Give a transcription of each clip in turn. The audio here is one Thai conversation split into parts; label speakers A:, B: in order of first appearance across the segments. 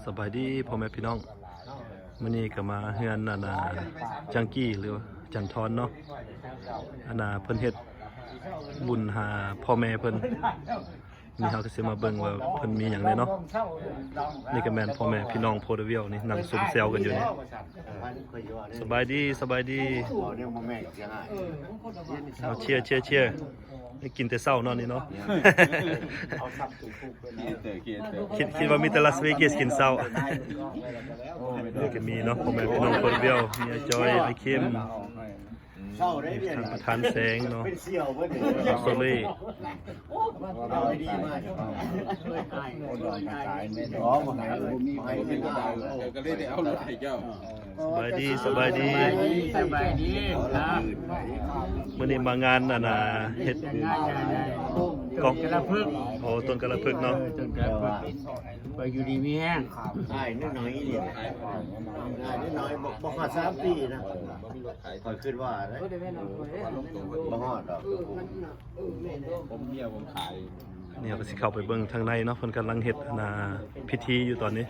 A: สบายดีพ่อแม่พี่น้องมื้อนี้ก็มาเฮือนจังกี้หรือจันทรเนาะเพิ่นเฮ็ดบุญหาพ่อแม่เพิ่นนี่เฮาก็สิมาเบิ่งว่าเพิ่นมีหยังแน่เนาะนี่ก็แม่นพ่อแม่พี่น้องโพดเวียวนี่นั่งซุ่มแซวกันอยู่นี่สบายดีเอาเชียร์ได้กินแต่เช้าเนาะนี่เนาะ คิดว่ามีแต่ลาสเวกัสกินเช้านี่ก็มีเนาะพ่อแม่พี่น้องโพดเวียวมีอาจอยไอเข้มทางประธานแสงเนาะโซเล่สบายดีมื้อนี้มางานเฮ็ดกองกระพึกโอ้ต้นกระพึกเนาะ
B: ไปอยู่ดีมีแห้งได้นิดหน่อยนี่ได้นิดหน่อยบอกขาด3 ปีนะคอยขึ้นว่าได้บ่ฮอดดอก
C: ผมเมียผมขาย
A: เนี่ยก็สิเข้าไปเบิ่งทางในเนาะเพิ่นกำลังเฮ็ดพิธีอยู่ตอนนี้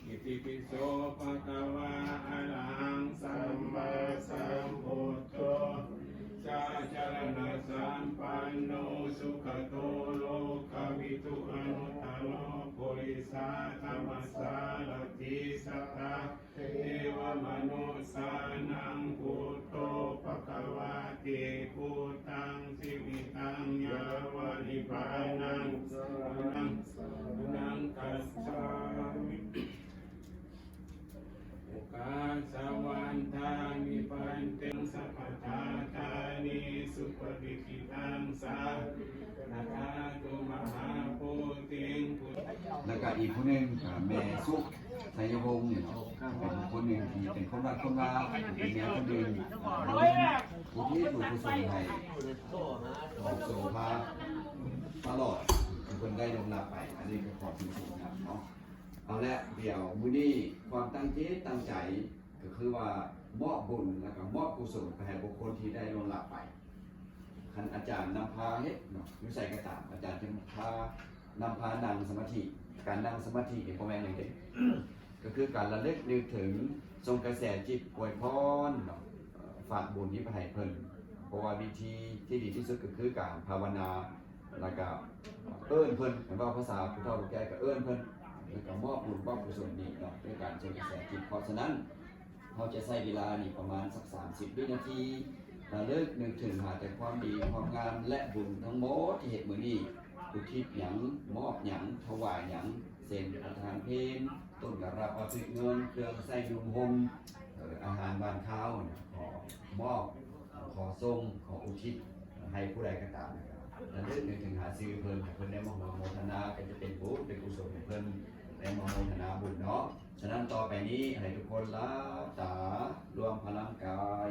C: อิติปิโสภะคะวะอะระหังสัมมาสัมพุทโธชาจารณะสัมปันโนสุขโตโลกวิทุอนุตตโรปุริสาธัมมัสสารติสัทธาเทวมนุสานังพุทโธภะคะวะติพุทธังสิวิตังยาวะนิพพานังนังกัสสามิกาสวันทานิปันเตสัพพทาทานิสุปฏิกิตังสานาคาตุมหาโพธิง
D: แล้วก็อีกคนหนึ่งแม่สุขชัยวงศ์เป็นคนหนึ่งที่เป็นคนรักคนว่าเป็นแม่คนหนึ่งผู้ที่ถูกกุศลให้ของโสภาตลอดคนได้ลงรับไปอันนี้ก็ขอบคุณครับเนาะเอาละเดี๋ยวมื้อนี้ความตั้งใจก็คือว่ามอบบุญแล้วก็มอบกุศลไปให้บุคคลที่ได้ลงรับไปคันอาจารย์นำพาเฮ็ดเนาะอยู่ใส่กระตามอาจารย์จะนำพานั่งสมาธิการนั่งสมาธิเนี่ยพ่อแม่อย่างเด็กก็คือการระลึกนึกถึงทรงกระแสจิตอวยพรฝากบุญนี้ไปให้เพิ่นเพราะว่าวิธีที่ดีที่สุดก็คือการภาวนาแล้วก็เอิ้นเพิ่นเหมือนว่าภาษาผู้เฒ่าผู้แก่ก็เอิ้นเพิ่นแล้วก็มอบบุญมอบกุศลนี้เนาะด้วยการทรงกระแสจิตเพราะฉะนั้นเราจะใช้เวลานี่ประมาณสัก30 วินาทีระลึกนึกถึงหาแต่ความดีความงามและบุญทั้งหมดที่เฮ็ดมื้อนี้อุทิศหยังมอบหยังถวายหยังเส้นประทานเพลต้นกระรับเอาซื้อเงินเครื่องใส่ดุมห่มอาหารบ้านข้าวขอมอบขอส่งขออุทิศให้ผู้ใดก็ตามระลึกนึกถึงหาซื้อเพิ่นให้เพิ่นได้มาโมทนาก็จะเป็นบุญเป็นกุศลให้เพิ่นได้มาโมทนาบุญเนาะฉะนั้นต่อไปนี้ให้ทุกคนละตารวมพลังกาย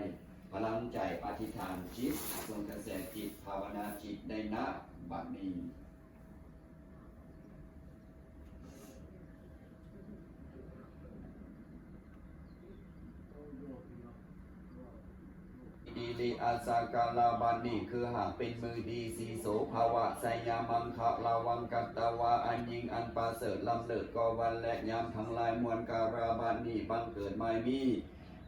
D: พลังใจอธิษฐานจิตทรงกระแสจิตภาวนาจิตได้ณบัดนี้ อิริอาสากาลาบานีคือหากเป็นมือดีสีโสภาวะไสยามังคะลาวังกัตตวาอันยิงอันประเสริฐลำเลิศกวันและยามทั้งลายมวลการาบานีบังเกิดไม่มี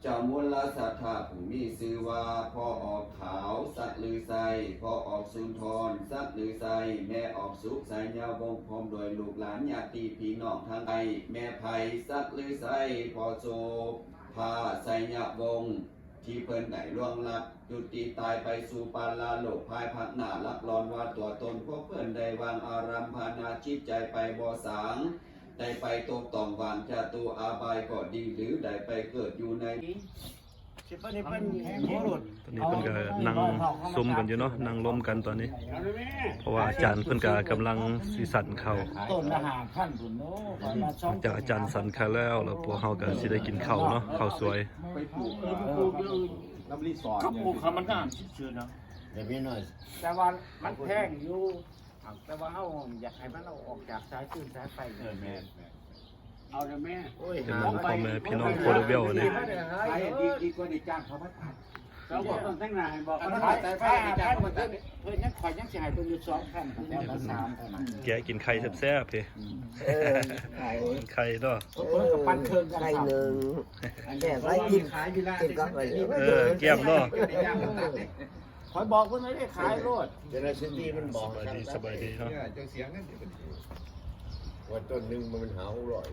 D: เจ้ามูลสัทธาผู้มีชื่อว่าพ่อออกขาวสัตลือไซพ่อออกสุนทรสัตลือไซแม่ออกสุขสายยาวงพร้อมโดยลูกหลานญาติพี่น้องทางไกลแม่ไผ่สัตลือไซพ่อโจพาไสยาวงที่เพิ่นได้ล่วงลับจุติตายไปสู่ปาลาโลกภายภาคหน้าลักลอนว่าตัวตนพวกเพิ่นได้วางอารัมพานาจิตใจไปบ่สางได้ไปตกต้องวางจาตุอาบายก็ดีหรือได้ไปเกิดอยู่ใน
B: สิเพิ่นนี่เพิ่นโหลด
A: ตอนนี้เพิ่นก็นั่งซุ่มกันอยู่เนาะนั่งล้มกันตอนนี้ เพราะว่าอาจารย์เพิ่นก็กำลังสิสั่นข้าว
B: ต้นละ5,000พุ่นโน้มา
A: หลังจากอาจารย์สั่นข้าวแล้วพวกเฮาก็สิได้กินข้าวเนาะข้าวสวย
E: น้ำรีสอร์ท
F: เขาปลูกเขามันงามชื่อๆเนาะ
B: เดี๋ยวพี่น้อย
F: แต่ว่ามันแพงอยู่แต่ว่าเขาอยากให้มันเอาออกจากสายตื้นสายไฟเอาเลยแม่
B: โอ้ย
A: เป็นหมู่พ่อแม่พี่น้องโคโลเวลนี่
E: ขายดีกว่าในจ้างเขามาตัด
F: เราบอกต้องตั้งนานบอกมันขายแต่ไฟจ้างมันเพิ่นยังขอยยังสิให้เพิ่นอยู่2,000แต่ละ3เท่านั้น
A: แกะกินไข่แซ่บๆพี่ไข่เนาะ
F: เพิ่นก็ปั้นเครื่องกัน
G: ไข่หนึ่ง
E: แต่ไว้กินขายอยู่ร้าน
G: กินกับอะไร
A: แก้มเนาะ
F: ขอยบอกเพิ่นไม่ได้ขายโลด
B: เจเนอเรชั่นที่มันบอก
A: สบายดีเนาะ
E: จังเสียงนั่น
B: ว่าต้นนึงมันหาอร่อย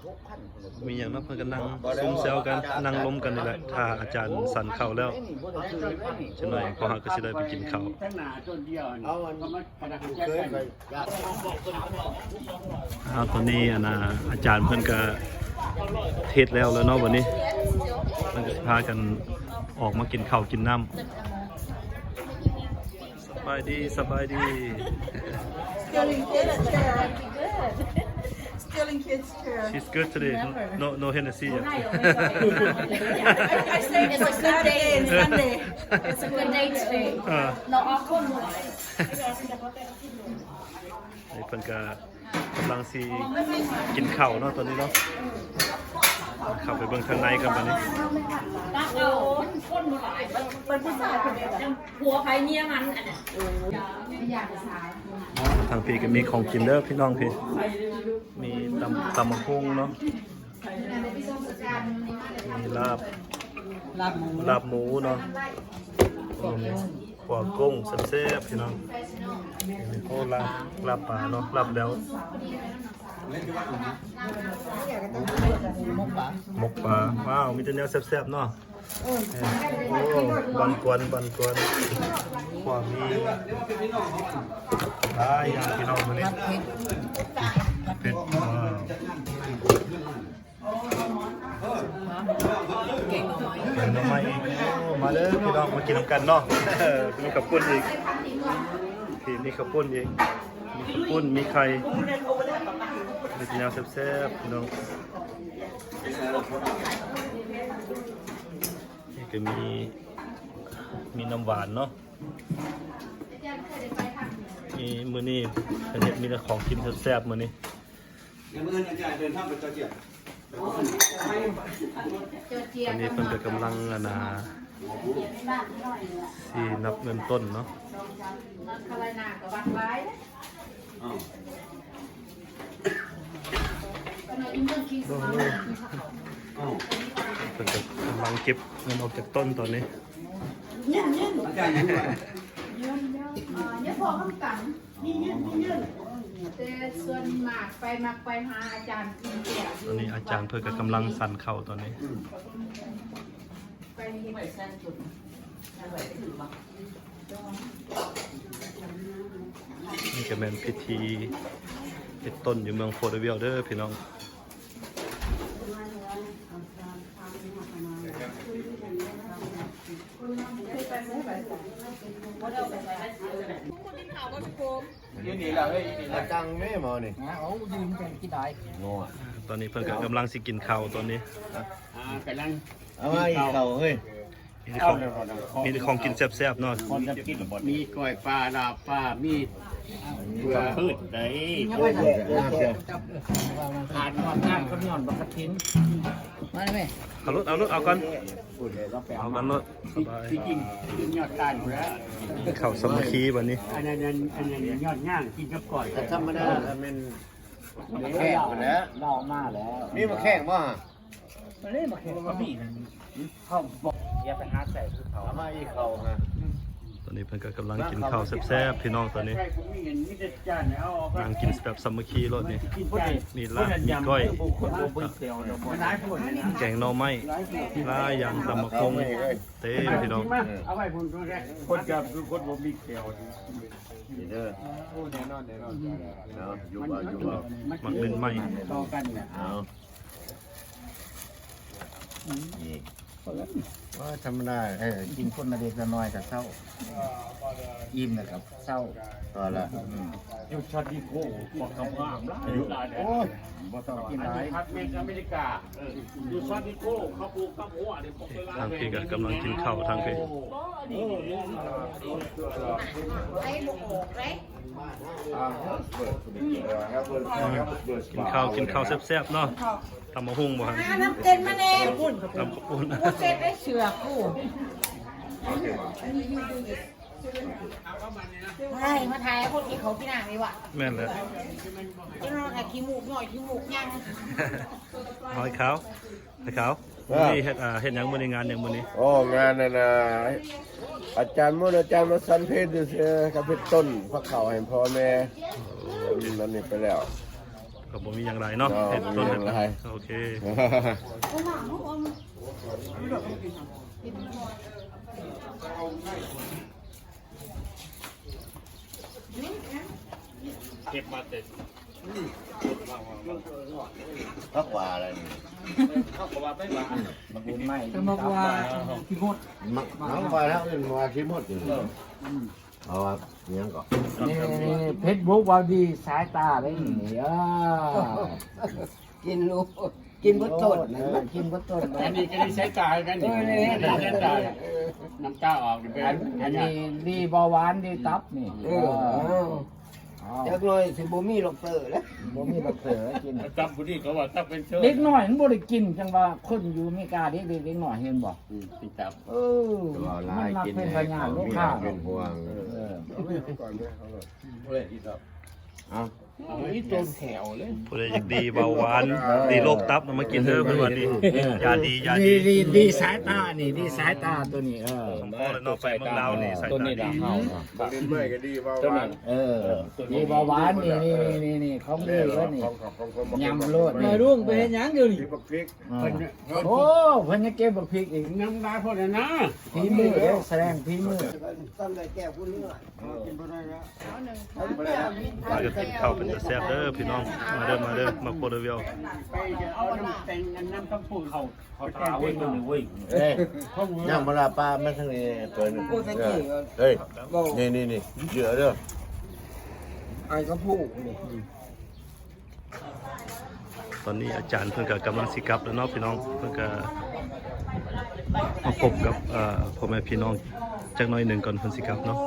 F: 6,000
A: มีหยังเนาะเพิ่นก็นั่งซุ่มแซวกันนั่งล้มกันนี่แหละถ้าอาจารย์สั่นข้าวแล้วจังหน่อยพวกเฮาก็สิได้ไปกินข้าว
F: ทั้งหน้าต้นเดียว
B: เอามัน
F: ก็มันพนักงาน
B: เคย
F: กัน
B: ไปยาก
A: ตอนนี้อาจารย์เพิ่นก็เทศแล้วเนาะวันนี้เพิ่นก็พากันออกมากินข้าวกินน้ำสบายดีสบายดี
H: Stealing kids' chair. Stealing kids' chair.
A: She's good today no Hennessy yet
H: I say it's a good day and Sunday. It's a good day today. เราออกคนหมด
A: ไอ้เพิ่นก็กำลังสิกินข้าวเนาะตอนนี้เนาะเข้าไปเบิ่งข้างในกันบัดนี้
H: ตักเอาคนหลายเป็นผู้ชายคนเดียวหัวใครเมียมันอันน่ะอยากสาว
A: ทางพี่ก็มีของกินเด้อพี่น้องพี่มีตำมะฮุ่งเนาะมีลาบหมูเนาะขวากุ้งแซ่บๆพี่น้องโอ้ลาบปลาเนาะลาบแล้วหมกปลาว้าวมีแต่แนวแซ่บๆเนาะโอ้บันกวนความมีหลายอย่างพี่น้องมื้อนี้เผ็ดว้าวเก่งหน่อไม้อีกโอ้มาเด้อพี่น้องมากินน้ำกันเนาะมีข้าวปุ้นอีกพี่มีข้าวปุ้นอีกมีข้าวปุ้นมีไข่มีแนวแซ่บๆพี่น้องนี่ก็มีน้ำหวานเนาะมีมื้อนี้เพิ่นเฮ็ดมีแต่ของกินแซ่บๆมื้อนี้
D: เดี๋ยวมื้อนี้อาจารย์เดินทางไปเจ้าเจียบ
A: ตอนนี้เพิ่นก็กำลังสินับเงินต้นเนาะ
H: อะไรหนักกับวัดไว้
D: อ้าว อ้าว
A: เพิ่นก็กำลังเก็บเงินออกจากต้นตอนนี้
D: อาจารย์ยังไง
H: เนี่ยพอคำสั่งยื่นแต่ส่วนมากไปหาอาจารย์กินเดียว
A: ตอนนี้อาจารย์เพิ่นก็กำลังสั่นเข่าตอนนี้
H: ไปเฮ็ดเส้นจุด
A: นี่ก็เป็นพิธีเฮ็ดต้นอยู่เมืองโพเดเวลเด้อพี่น้อง
B: ตังไม่หมอนี่
F: เอายืมกันกี่ได้
B: งอ
A: ตอนนี้เพิ่นก็กำลังสิกินข้าวตอนนี้
F: กำลัง
B: เอามาอีกเขาเฮ้ย
A: มีแต่ของกินแซ่บๆเนาะ
F: คนจะกินมีกล้อยปลาลาบปลามีเกลือพืชได้
B: โอ้ยน่าเสีย
F: ผ่านความงามก็ย้อนบักกะทินมาได้ไหม
A: เอาก่อนเอามันรถสบาย
F: ที่จริงกินยอดตาลอยู่แล้ว
A: ข้าวสามัคคีวันนี้
F: อันนั้นยอดย่างกินกับก่อย
B: แต่ธรรมดาถ้ามันแข้งหมดแล้ว
F: เล่ามาแล้ว
B: นี่มาแข้งบ่
F: มันเล่นมาแข่งกับพี่นั่นเขาบอกอย่าไปหาใส่คือเขา
B: ทำไมอีกเขาฮะ
A: ตอนนี้เพิ่นก็กำลังกินข้าวแซ่บๆพี่น้องตอนนี้
F: ใช่ผมมีเงินมีแต่จานเอาออก
A: นั่งกินแบบสามัคคีรถนี่
F: กินได้
A: มีลาบมีก้อย
F: คนบ่เบิ่งเตียวมันหลายคนเลยนะ
A: แกงหน่อไม้ลายยางตำมะคงเต้พี่น้อง
F: เอาไว้ผมแรกคนจับคือคนบ่มีเตียว
B: นี่เด้อ
F: โอ้แน่นอน
B: เนาะอยู่บ่อยู่บ่
A: มักเล่นไม้
F: ต่อกันเนี่ย
B: เอานี่ว่าธรรมดา
F: กินคนละเด็กละน้อยกับเศร้าอิ่มนะครับเศร้า
B: พอละ
F: อยู่ช็อตดีโก้บอกคำงามละโอ้ยบ่ต้องกินหลายพัดเมกอเมริกาอยู่ช็อตดีโก้เขาปลูกข้าวโพดเดี๋ยวผมไป
A: ทางพี่ก็กำลังกินข้าวทางพี่
H: ไอ้ลูกโอกเลย
A: กินข้าวแซ่บๆเนาะตำมะฮุ่งบ่ฮะ
H: น้ำเต็มมาแน่คุณ
A: ตำปูน
H: กูเสร็จได้เชือกกูใช่มาถ่ายคนที่เขาพี่นางนี่วะ
A: แม่นเลย
H: จะนอนแต่ขี้มูกหน่อยขี้มูกยัง
A: หอยขาวหอยขาวนี่เฮ็ดเฮ็ดหยังมื้อนี้งานหยังมื้อนี้
B: โอ้งานนั่นน่ะอาจารย์อาจารย์มาสันเพชรดูสิกับเพชรต้นพระเขาให้พ่อแม่นั่นนี่ไปแล้ว
A: ก็บ่มีหยังหลายเนาะเฮ็ดต้น
B: บ่มีหยังหลาย
A: โอเค
F: เก็บมาเต็ม
B: พักว่าอะไรนี่
F: เขาบอกว่าไม่หวานมันบุญไม่บอกว่าที่งด
B: น้องว่าแล้วเป็นว่าขี้มดอยู่เอาว่าเนี้ยก่อน
F: นี่เพชรบุ๊กว่าดีสายตาได้นี่กินลูกกินบดต้นกินบดต้นอันนี้ก็ได้ใช้ตากันนี่ใช้ตาน้ำตาออกอันนี้ดีเบาหวานดีตับนี่
E: จักหน่อยสิบ่มีหรอกเตอแล้ว
F: บ่มีบักเสือกินตับผู้นี้เขาว่าตับเป็นเชื้อเด็กน้อยมันบ่ได้กินจังว่าคนอยู่อเมริกาเด็กน้อยเห็นบ่กินตับ
B: ว่าลาย
F: มัน
B: กิน
F: เป็น
B: ให้
F: พญา
B: เขา
F: ลูก
B: มี
F: ค้า
B: เป็นห่วง เอา
F: อีต้นแขวเลย
A: ผู้ใดอยากดีเบาหวานดีโรคตับนำมากินเด้อเพิ่นว่าดียาดียาดี
F: ดีสายตานี่ดีสายตาตัวนี้
A: สมพอแล้วเนาะไปเมืองลาวนี่ใส่ตาดี
B: ลิ้นเมื่อยก็ดีเบาหวาน
F: ดีเบาหวานนี่ของดีแล้วนี่ยำโลด
E: มาร่วงไปเฮ็ดหยังเดี๋ยวนี้
B: พริก
F: โอ้เพิ่นยังเก็บบักพริกอีกน้ำลายพอแล้วนะฝีมือแสดงฝีมือ
E: ตั้งแต่แก้วผู้นี้กินบ่ได้แล้ว
A: มาก็กินข้าวเป็นแซ่บเด้อพี่น้องมาเด้อมาโคเดเวียว
F: ไปเอาน้ำแต่งน้ำข้าวปูเขาตาเว้ยเว้ย
B: ย่างมะลาปลาไม่ทั้งนี้ตัวนึงเฮ้ยนี่เยอะเด้อ
E: ไอ้ก็พูด
A: ตอนนี้อาจารย์เพิ่นก็กำลังสิกลับแล้วเนาะพี่น้องเพิ่นก็มาพบกับพ่อแม่พี่น้องจักหน่อยหนึงก่อนเพิ่นสิกลับเนาะ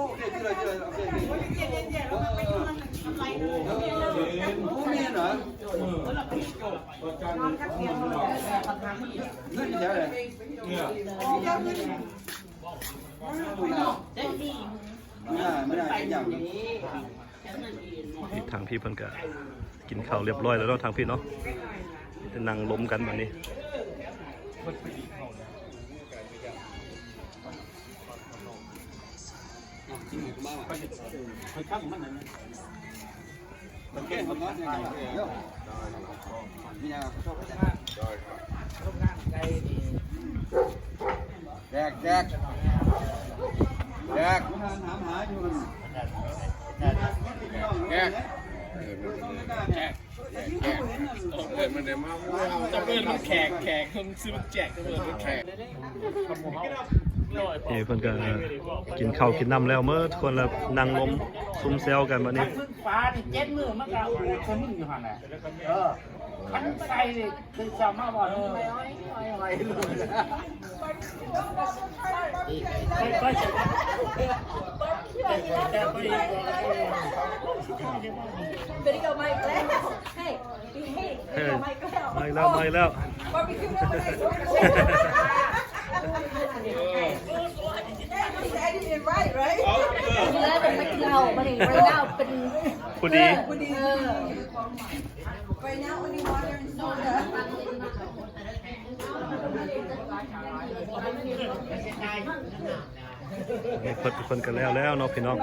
E: ไม่ได้อย่าง
A: อีกทางพี่เพิ่นก็กินข้าวเรียบร้อยแล้วเนาะทางพี่เนาะจะนั่งล้มกันแบบนี้
E: แจกถามหาอยู่
C: จะเปิดมันแขกคนซื้อมันแจกจะเปิดมันแขก
A: นี่เพิ่นก็กินข้าวกินน้ำแล้วเมื่อคนละนั่งล้มซุ่มแซวกันแบบนี้
F: ฟ้านี่7 มื้อมันก็คนนึงอยู่หั่นน่ะคันใส่นี่คือจะมาบ่
H: เป็นกับไมค์แล้วเฮ้ยเป็นกับไมค์แล้ว
A: ไม่แล้ว
H: แล้วเป็นนักเล่ามาดิไปเล่าเป็น
A: ผู้ดี
H: ไปเล่าอันนี้วันนี้
A: คนกันแล้วเนาะพี่น้อง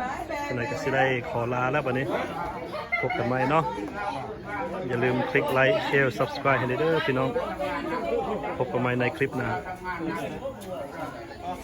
A: ฉะนั้นก็สิได้ขอลาแล้วบัดนี้พบกันใหม่เนาะอย่าลืมคลิกไลค์แชร์ Subscribe ให้เด้อพี่น้องพบกันใหม่ในคลิปหน้า